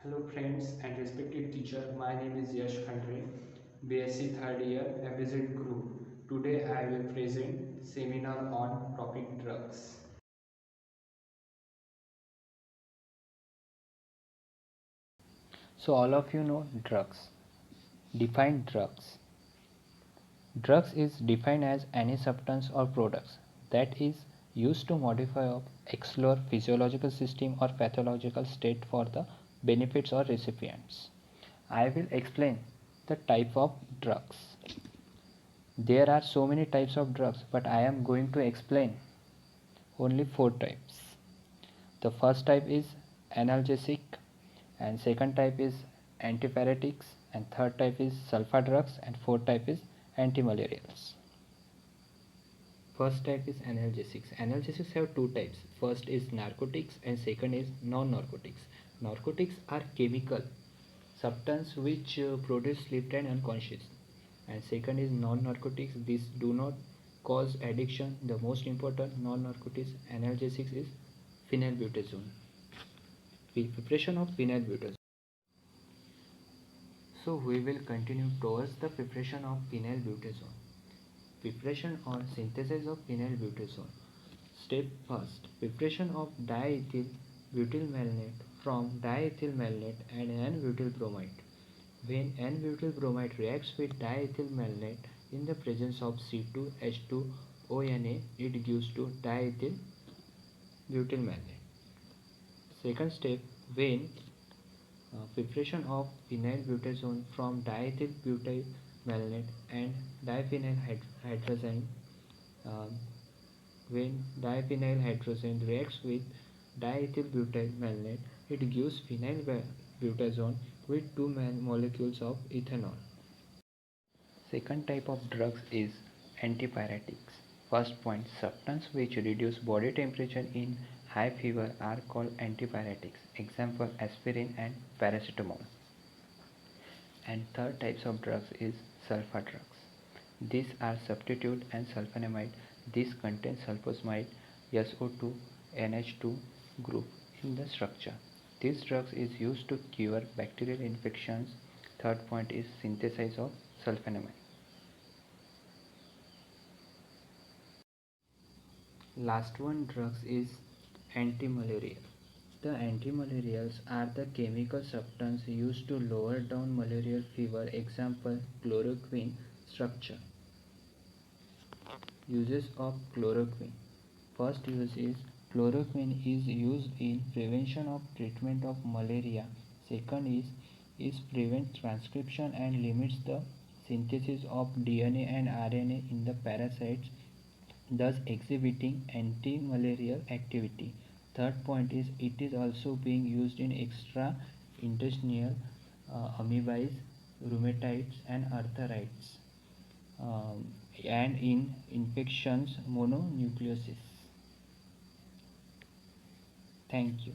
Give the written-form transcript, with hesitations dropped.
Hello friends and respected teacher, my name is Yash Khandre, BSc third year, FZ group. Today I will present seminar on topic drugs. So all of you know drugs. Define drugs. Drugs is defined as any substance or products that is used to modify or explore physiological system or pathological state for the benefits or recipients. I will explain the type of drugs. There are so many types of drugs, but I am going to explain only four types. The first type is analgesic, and second type is antipyretics, and third type is sulfa drugs, and fourth type is antimalarials. First type is analgesics. Analgesics have two types. First is narcotics and second is non-narcotics. Narcotics are chemical substance which produce sleep and unconscious. And second is non-narcotics. These do not cause addiction. The most important non-narcotics analgesics is phenylbutazone. Preparation of phenylbutazone. So we will continue towards the preparation of phenylbutazone. Preparation or synthesis of phenylbutazone. Step first. Preparation of diethyl butyl malonate from diethyl malonate and N-butyl bromide. When N-butyl bromide reacts with diethyl malonate in the presence of C2H2ONA, it gives to diethyl butyl malonate. Second step, when preparation of phenylbutazone from diethyl butyl malonate and diphenyl hydrazine. Uh, when diphenyl hydrazine reacts with diethyl butyl malonate, it gives phenylbutazone with two molecules of ethanol. Second type of drugs is antipyretics. First point, substances which reduce body temperature in high fever are called antipyretics. Example, aspirin and paracetamol. And third types of drugs is sulfa drugs. These are substitute and sulfonamide. These contain sulfosamide SO2 NH2 group in the structure. This drug is used to cure bacterial infections. Third point is synthesis of sulfonamide. Last one drugs is antimalarial. The antimalarials are the chemical substance used to lower down malarial fever. Example, chloroquine structure. Uses of chloroquine. First use is chloroquine is used in prevention of treatment of malaria. Second is prevent transcription and limits the synthesis of DNA and RNA in the parasites, thus exhibiting anti-malarial activity. Third point is it is also being used in extra-intestinal amoebas, rheumatides and arthritis, um, and in infections mononucleosis. Thank you.